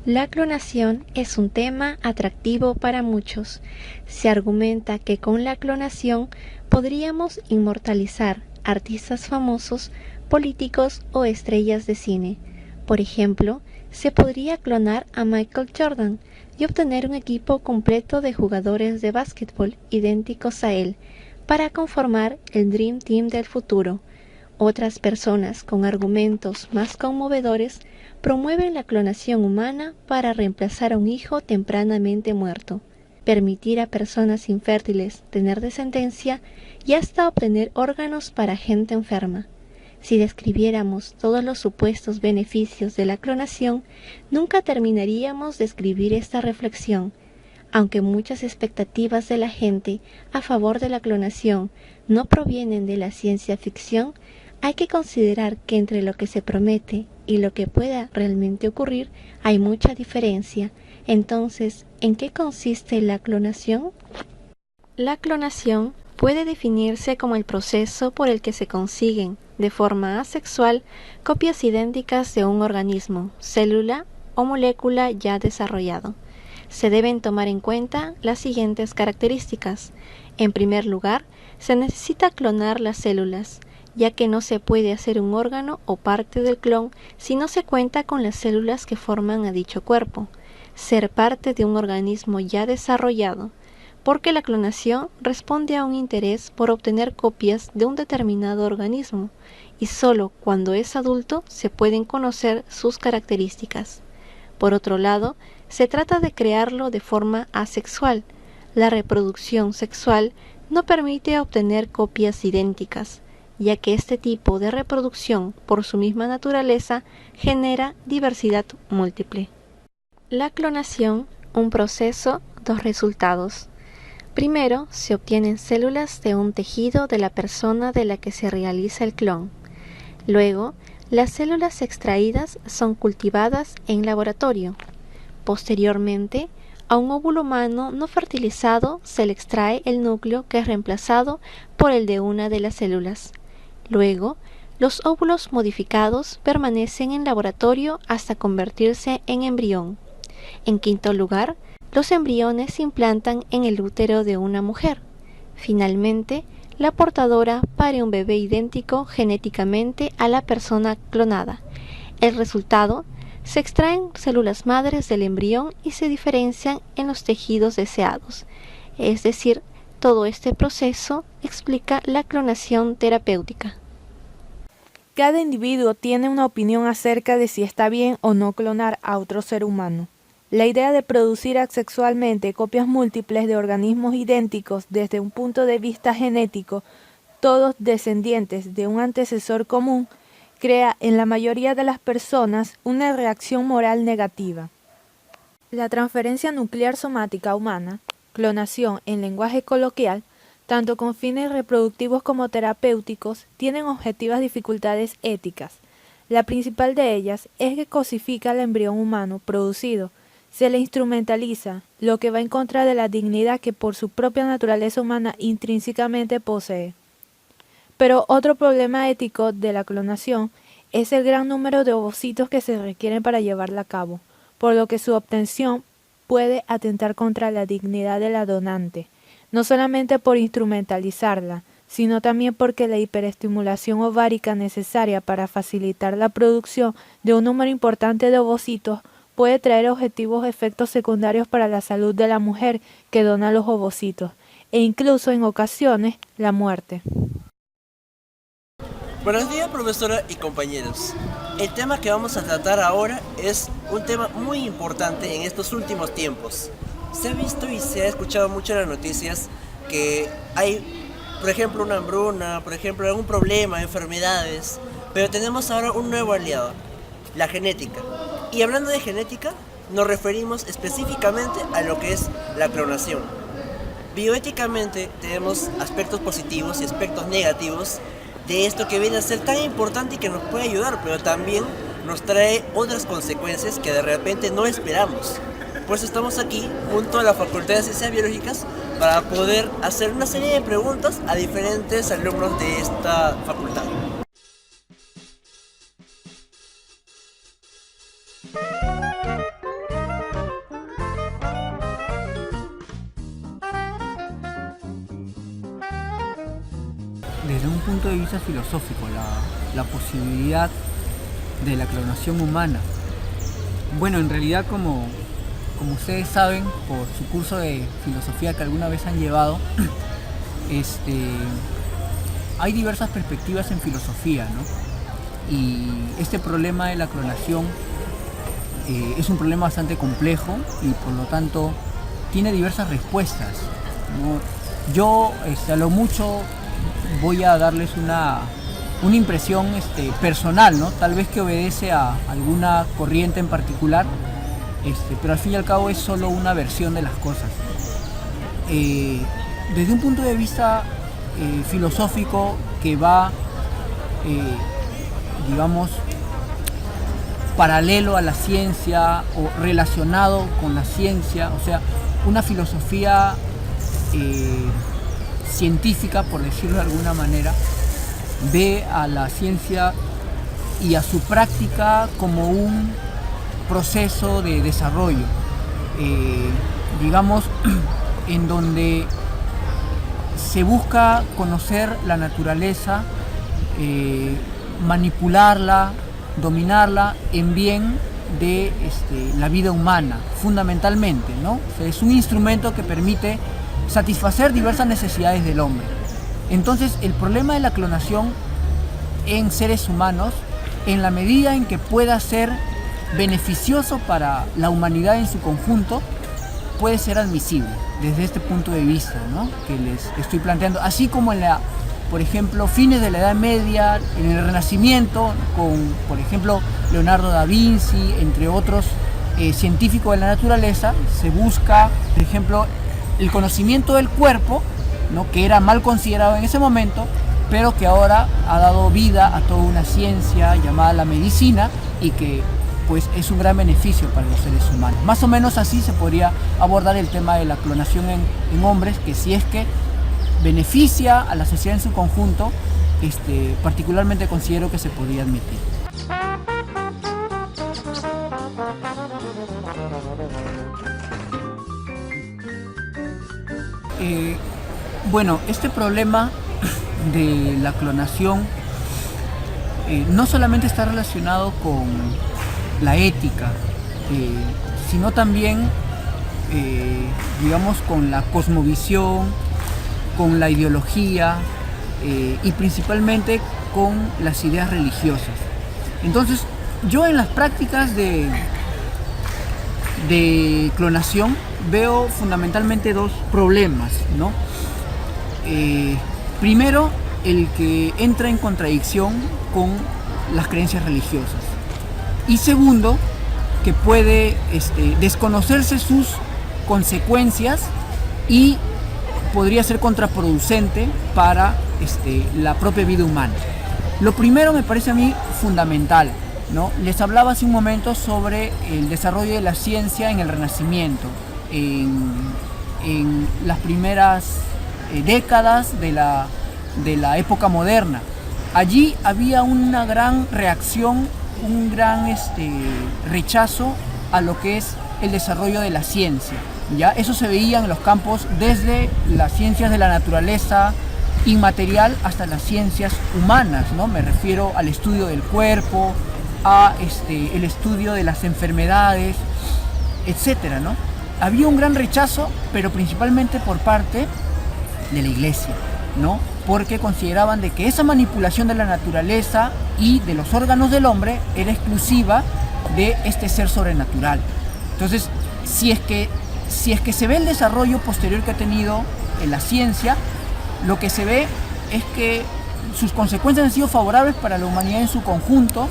La clonación es un tema atractivo para muchos. Se argumenta que con la clonación podríamos inmortalizar artistas famosos, políticos o estrellas de cine. Por ejemplo, se podría clonar a Michael Jordan y obtener un equipo completo de jugadores de básquetbol idénticos a él para conformar el Dream Team del futuro. Otras personas con argumentos más conmovedores promueven la clonación humana para reemplazar a un hijo tempranamente muerto, permitir a personas infértiles tener descendencia y hasta obtener órganos para gente enferma. Si describiéramos todos los supuestos beneficios de la clonación, nunca terminaríamos de escribir esta reflexión. Aunque muchas expectativas de la gente a favor de la clonación no provienen de la ciencia ficción, hay que considerar que entre lo que se promete y lo que pueda realmente ocurrir hay mucha diferencia. Entonces, ¿en qué consiste la clonación? La clonación puede definirse como el proceso por el que se consiguen, de forma asexual, copias idénticas de un organismo, célula o molécula ya desarrollado. Se deben tomar en cuenta las siguientes características. En primer lugar, se necesita clonar las células, ya que no se puede hacer un órgano o parte del clon si no se cuenta con las células que forman a dicho cuerpo. Ser parte de un organismo ya desarrollado, porque la clonación responde a un interés por obtener copias de un determinado organismo, y solo cuando es adulto se pueden conocer sus características. Por otro lado, se trata de crearlo de forma asexual. La reproducción sexual no permite obtener copias idénticas, ya que este tipo de reproducción, por su misma naturaleza, genera diversidad múltiple. La clonación, un proceso, dos resultados. Primero, se obtienen células de un tejido de la persona de la que se realiza el clon. Luego, las células extraídas son cultivadas en laboratorio. Posteriormente, a un óvulo humano no fertilizado se le extrae el núcleo que es reemplazado por el de una de las células. Luego, los óvulos modificados permanecen en laboratorio hasta convertirse en embrión. En quinto lugar, los embriones se implantan en el útero de una mujer. Finalmente, la portadora pare un bebé idéntico genéticamente a la persona clonada. El resultado, se extraen células madres del embrión y se diferencian en los tejidos deseados. Es decir, todo este proceso explica la clonación terapéutica. Cada individuo tiene una opinión acerca de si está bien o no clonar a otro ser humano. La idea de producir asexualmente copias múltiples de organismos idénticos desde un punto de vista genético, todos descendientes de un antecesor común, crea en la mayoría de las personas una reacción moral negativa. La transferencia nuclear somática humana, clonación en lenguaje coloquial, tanto con fines reproductivos como terapéuticos, tienen objetivas dificultades éticas. La principal de ellas es que cosifica al embrión humano producido, se le instrumentaliza, lo que va en contra de la dignidad que por su propia naturaleza humana intrínsecamente posee. Pero otro problema ético de la clonación es el gran número de ovocitos que se requieren para llevarla a cabo, por lo que su obtención puede atentar contra la dignidad de la donante, no solamente por instrumentalizarla, sino también porque la hiperestimulación ovárica necesaria para facilitar la producción de un número importante de ovocitos puede traer objetivos efectos secundarios para la salud de la mujer que dona los ovocitos, e incluso en ocasiones la muerte. Buenos días, profesora y compañeros. El tema que vamos a tratar ahora es un tema muy importante en estos últimos tiempos. Se ha visto y se ha escuchado mucho en las noticias que hay, por ejemplo, una hambruna, por ejemplo, algún problema, enfermedades, pero tenemos ahora un nuevo aliado, la genética. Y hablando de genética, nos referimos específicamente a lo que es la clonación. Bioéticamente tenemos aspectos positivos y aspectos negativos de esto que viene a ser tan importante y que nos puede ayudar, pero también nos trae otras consecuencias que de repente no esperamos. Por eso estamos aquí, junto a la Facultad de Ciencias Biológicas, para poder hacer una serie de preguntas a diferentes alumnos de esta facultad. punto de vista filosófico, la posibilidad de la clonación humana. Bueno, en realidad como ustedes saben, por su curso de filosofía que alguna vez han llevado, hay diversas perspectivas en filosofía, ¿no? Y este problema de la clonación es un problema bastante complejo y por lo tanto tiene diversas respuestas, ¿no? Yo a lo mucho voy a darles una impresión personal, ¿no? Tal vez que obedece a alguna corriente en particular, pero al fin y al cabo es solo una versión de las cosas. Desde un punto de vista filosófico que va, digamos, paralelo a la ciencia o relacionado con la ciencia, o sea, una filosofía científica, por decirlo de alguna manera, ve a la ciencia y a su práctica como un proceso de desarrollo, digamos, en donde se busca conocer la naturaleza, manipularla, dominarla en bien de la vida humana, fundamentalmente, ¿no? O sea, es un instrumento que permite satisfacer diversas necesidades del hombre. Entonces, el problema de la clonación en seres humanos, en la medida en que pueda ser beneficioso para la humanidad en su conjunto, puede ser admisible desde este punto de vista, ¿no?, que les estoy planteando, así como en por ejemplo, fines de la Edad Media, en el Renacimiento, con, por ejemplo, Leonardo da Vinci, entre otros científicos de la naturaleza, se busca, por ejemplo, el conocimiento del cuerpo, ¿no?, que era mal considerado en ese momento, pero que ahora ha dado vida a toda una ciencia llamada la medicina y que pues es un gran beneficio para los seres humanos. Más o menos así se podría abordar el tema de la clonación en hombres, que si es que beneficia a la sociedad en su conjunto, particularmente considero que se podría admitir. Bueno, este problema de la clonación no solamente está relacionado con la ética, sino también, digamos, con la cosmovisión, con la ideología y principalmente con las ideas religiosas. Entonces, yo en las prácticas de clonación veo fundamentalmente dos problemas, ¿no? Primero, el que entra en contradicción con las creencias religiosas. Y segundo, que puede desconocerse sus consecuencias y podría ser contraproducente para la propia vida humana. Lo primero me parece a mí fundamental, ¿no? Les hablaba hace un momento sobre el desarrollo de la ciencia en el Renacimiento, en las primeras décadas de la época moderna. Allí había una gran reacción, un gran rechazo a lo que es el desarrollo de la ciencia. ¿Ya? Eso se veía en los campos desde las ciencias de la naturaleza inmaterial hasta las ciencias humanas, ¿no? Me refiero al estudio del cuerpo, a el estudio de las enfermedades, etcétera, ¿no? Había un gran rechazo, pero principalmente por parte de la Iglesia, ¿no? Porque consideraban de que esa manipulación de la naturaleza y de los órganos del hombre era exclusiva de este ser sobrenatural. Entonces, si es que se ve el desarrollo posterior que ha tenido en la ciencia, lo que se ve es que sus consecuencias han sido favorables para la humanidad en su conjunto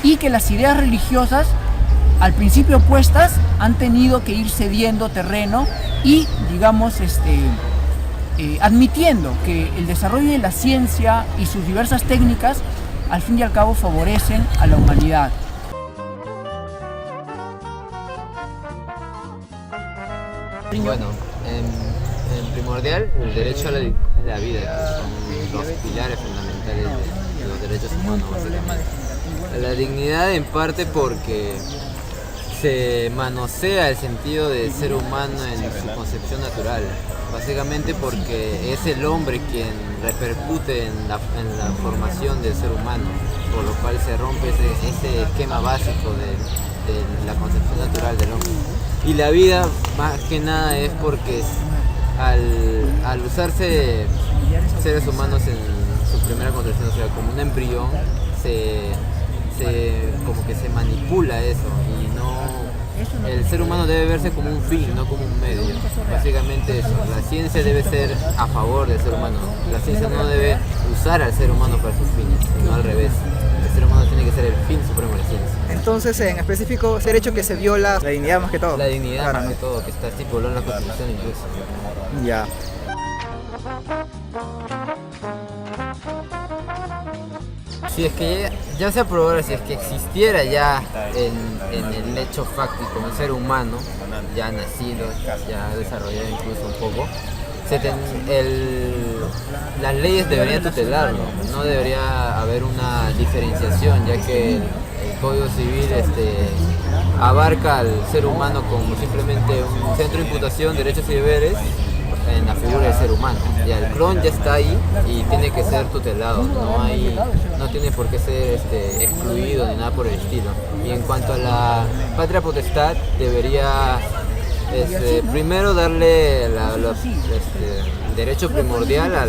y que las ideas religiosas, al principio opuestas, han tenido que ir cediendo terreno y, digamos, admitiendo que el desarrollo de la ciencia y sus diversas técnicas, al fin y al cabo, favorecen a la humanidad. Bueno, en primordial, el derecho a la dignidad de la vida, que son los pilares fundamentales de los derechos humanos, básicamente. La dignidad en parte porque se manosea el sentido del ser humano en su concepción natural, básicamente porque es el hombre quien repercute en la formación del ser humano, por lo cual se rompe ese esquema básico de la concepción natural del hombre. Y la vida más que nada es porque al usarse seres humanos en su primera concepción, o sea, como un embrión, como que se manipula eso, y no, el ser humano debe verse como un fin, no como un medio. Básicamente eso, la ciencia debe ser a favor del ser humano, la ciencia no debe usar al ser humano para sus fines, sino al revés. El ser humano tiene que ser el fin supremo de la ciencia. Entonces, en específico, ese derecho que se viola la dignidad más que todo. La dignidad Claro, más ¿no? que todo, que está estipulado en la Constitución incluso. Ya. Si es que ya se aprobara, si es que existiera ya en el hecho fáctico un ser humano, ya nacido, ya desarrollado incluso un poco, las leyes deberían tutelarlo, no debería haber una diferenciación, ya que el Código Civil abarca al ser humano como simplemente un centro de imputación, derechos y deberes, en la figura del ser humano. Y el clon ya está ahí y tiene que ser tutelado, no tiene por qué ser excluido ni nada por el estilo. Y en cuanto a la patria potestad, debería primero darle derecho primordial a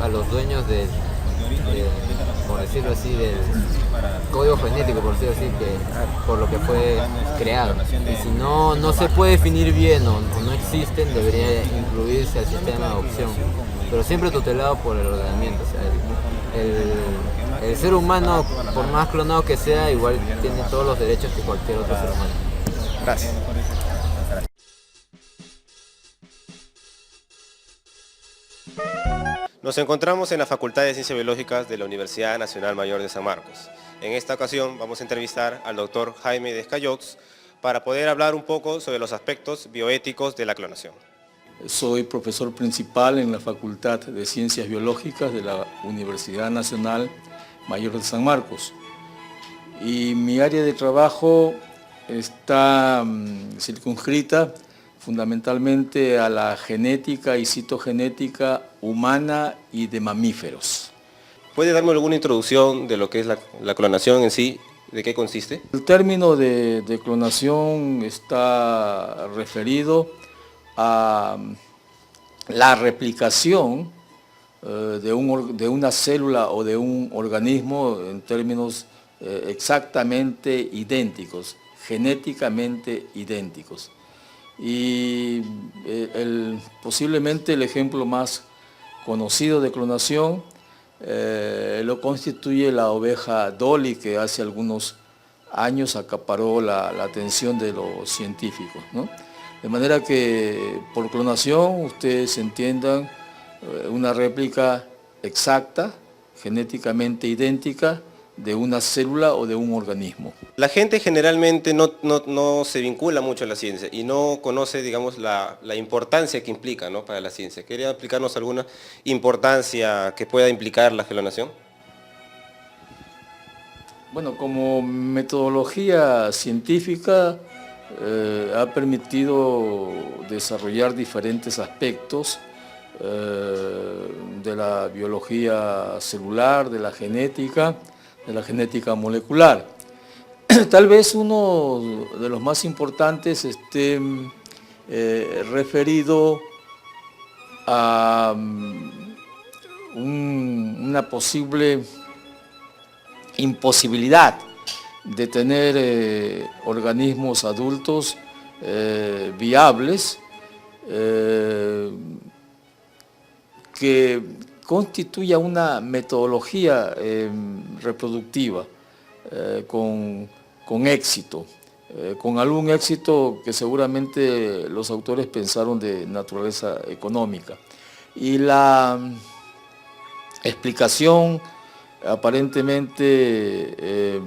los dueños por decirlo así, del código genético, por decirlo así, por lo que fue creado. Y si no se puede definir bien o no existen, debería incluirse al sistema de adopción, pero siempre tutelado por el ordenamiento. O sea, el ser humano, por más clonado que sea, igual tiene todos los derechos que cualquier otro ser humano. Gracias. Nos encontramos en la Facultad de Ciencias Biológicas de la Universidad Nacional Mayor de San Marcos. En esta ocasión vamos a entrevistar al doctor Jaime Descayots para poder hablar un poco sobre los aspectos bioéticos de la clonación. Soy profesor principal en la Facultad de Ciencias Biológicas de la Universidad Nacional Mayor de San Marcos. Y mi área de trabajo está circunscrita fundamentalmente a la genética y citogenética humana y de mamíferos. ¿Puede darme alguna introducción de lo que es la clonación en sí? ¿De qué consiste? El término de clonación está referido a la replicación de una célula o de un organismo en términos exactamente idénticos, genéticamente idénticos. Y posiblemente el ejemplo más conocido de clonación lo constituye la oveja Dolly, que hace algunos años acaparó la atención de los científicos, ¿no? De manera que por clonación ustedes entiendan una réplica exacta, genéticamente idéntica, de una célula o de un organismo. La gente generalmente no se vincula mucho a la ciencia y no conoce, digamos, la importancia que implica, ¿no?, para la ciencia. ¿Quería explicarnos alguna importancia que pueda implicar la clonación? Bueno, como metodología científica ha permitido desarrollar diferentes aspectos de la biología celular, de la genética molecular. Tal vez uno de los más importantes esté referido a una posible imposibilidad de tener organismos adultos viables que constituya una metodología reproductiva con éxito, con algún éxito que seguramente los autores pensaron de naturaleza económica. Y la explicación aparentemente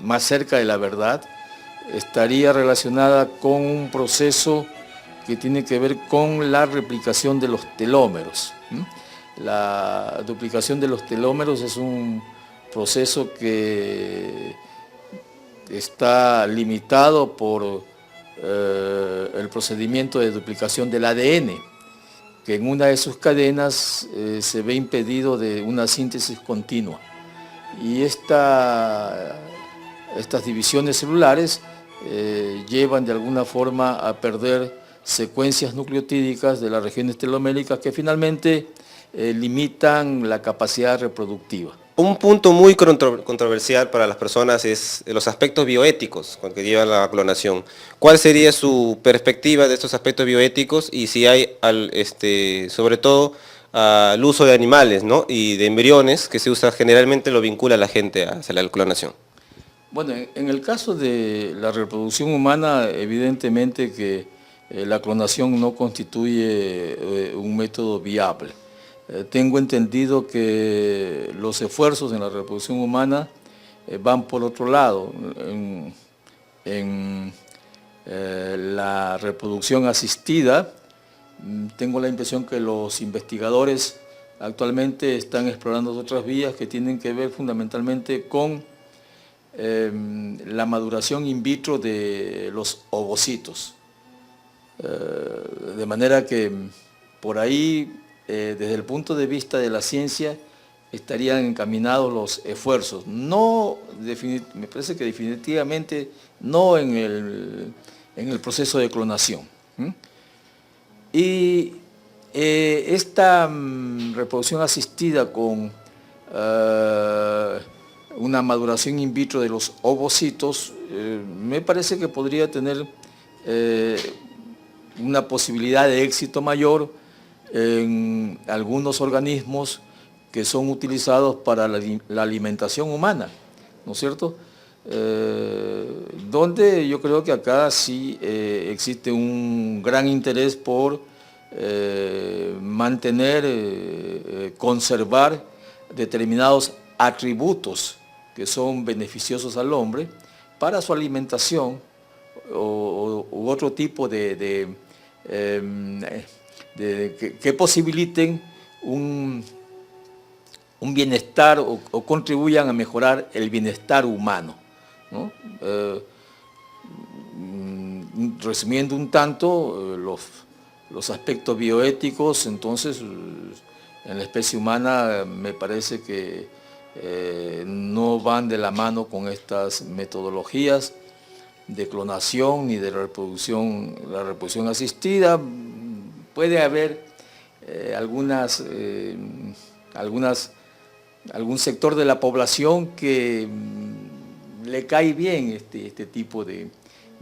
más cerca de la verdad estaría relacionada con un proceso que tiene que ver con la replicación de los telómeros. La duplicación de los telómeros es un proceso que está limitado por el procedimiento de duplicación del ADN, que en una de sus cadenas se ve impedido de una síntesis continua. Y estas divisiones celulares llevan de alguna forma a perder secuencias nucleotídicas de las regiones teloméricas que finalmente limitan la capacidad reproductiva. Un punto muy controversial para las personas es los aspectos bioéticos con que lleva la clonación. ¿Cuál sería su perspectiva de estos aspectos bioéticos y si hay, sobre todo, al uso de animales, ¿no? Y de embriones que se usa generalmente lo vincula a la gente hacia la clonación? Bueno, en el caso de la reproducción humana, evidentemente que la clonación no constituye un método viable. Tengo entendido que los esfuerzos en la reproducción humana van por otro lado. En la reproducción asistida, tengo la impresión que los investigadores actualmente están explorando otras vías que tienen que ver fundamentalmente con la maduración in vitro de los ovocitos. De manera que por ahí, desde el punto de vista de la ciencia, estarían encaminados los esfuerzos. Me parece que definitivamente no en el proceso de clonación. Y esta reproducción asistida con una maduración in vitro de los ovocitos, me parece que podría tener una posibilidad de éxito mayor en algunos organismos que son utilizados para la alimentación humana, ¿no es cierto? Donde yo creo que acá sí existe un gran interés por mantener, conservar determinados atributos que son beneficiosos al hombre para su alimentación u otro tipo que posibiliten un bienestar o contribuyan a mejorar el bienestar humano, ¿no? Resumiendo un tanto, los aspectos bioéticos, entonces, en la especie humana me parece que no van de la mano con estas metodologías de clonación ni de la reproducción asistida. Puede haber algún sector de la población que le cae bien este tipo de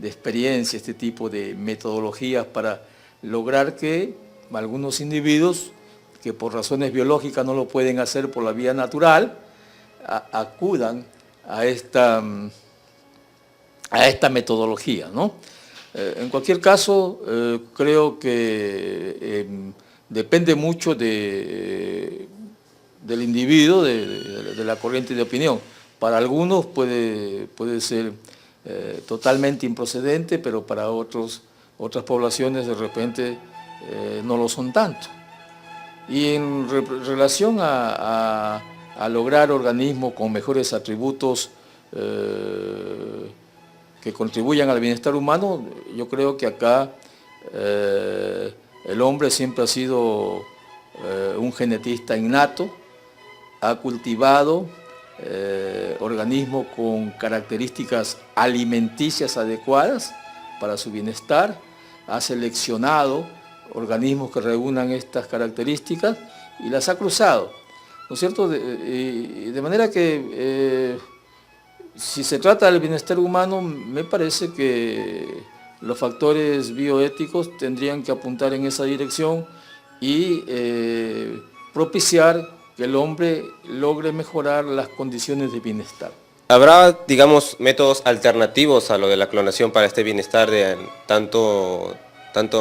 experiencia, este tipo de metodologías para lograr que algunos individuos que por razones biológicas no lo pueden hacer por la vía natural, acudan a esta metodología, ¿no? En cualquier caso, creo que depende mucho del individuo, de la corriente de opinión. Para algunos puede ser totalmente improcedente, pero para otras poblaciones de repente no lo son tanto. Y en relación a lograr organismos con mejores atributos que contribuyan al bienestar humano, yo creo que acá el hombre siempre ha sido un genetista innato, ha cultivado organismos con características alimenticias adecuadas para su bienestar, ha seleccionado organismos que reúnan estas características y las ha cruzado, ¿no es cierto? De manera que si se trata del bienestar humano, me parece que los factores bioéticos tendrían que apuntar en esa dirección y propiciar que el hombre logre mejorar las condiciones de bienestar. ¿Habrá, digamos, métodos alternativos a lo de la clonación para este bienestar, tanto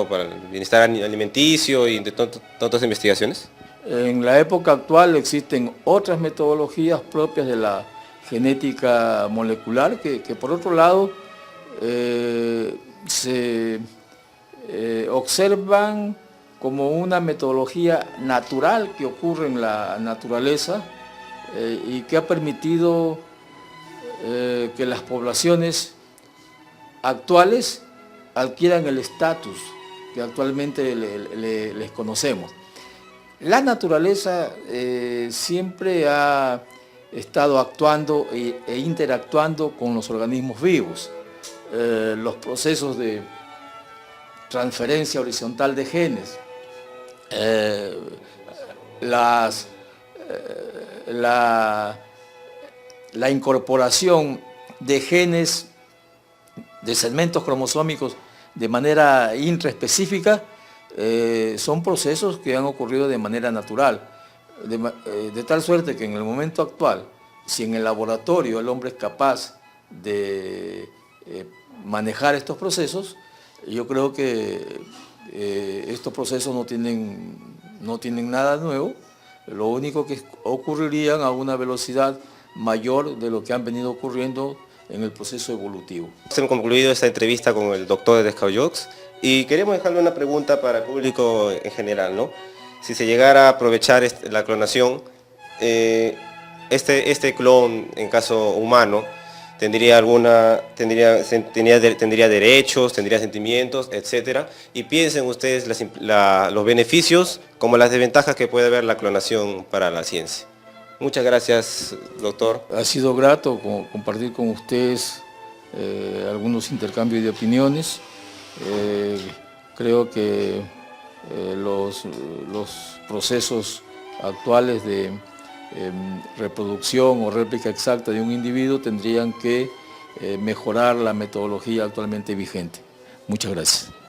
para el bienestar alimenticio y de tantas investigaciones? En la época actual existen otras metodologías propias de la genética molecular que por otro lado se observan como una metodología natural que ocurre en la naturaleza y que ha permitido que las poblaciones actuales adquieran el estatus que actualmente les conocemos. La naturaleza siempre ha estado actuando e interactuando con los organismos vivos. Los procesos de transferencia horizontal de genes, la incorporación de genes, de segmentos cromosómicos de manera intraespecífica, son procesos que han ocurrido de manera natural, de tal suerte que en el momento actual, si en el laboratorio el hombre es capaz de manejar estos procesos, yo creo que estos procesos no tienen nada nuevo, lo único que ocurrirían a una velocidad mayor de lo que han venido ocurriendo en el proceso evolutivo. Hemos concluido esta entrevista con el doctor Descayocs y queremos dejarle una pregunta para el público en general, ¿no? Si se llegara a aprovechar la clonación, este clon, en caso humano, tendría derechos, tendría sentimientos, etcétera. Y piensen ustedes los beneficios como las desventajas que puede haber la clonación para la ciencia. Muchas gracias, doctor. Ha sido grato compartir con ustedes algunos intercambios de opiniones. Creo que los procesos actuales de reproducción o réplica exacta de un individuo tendrían que mejorar la metodología actualmente vigente. Muchas gracias.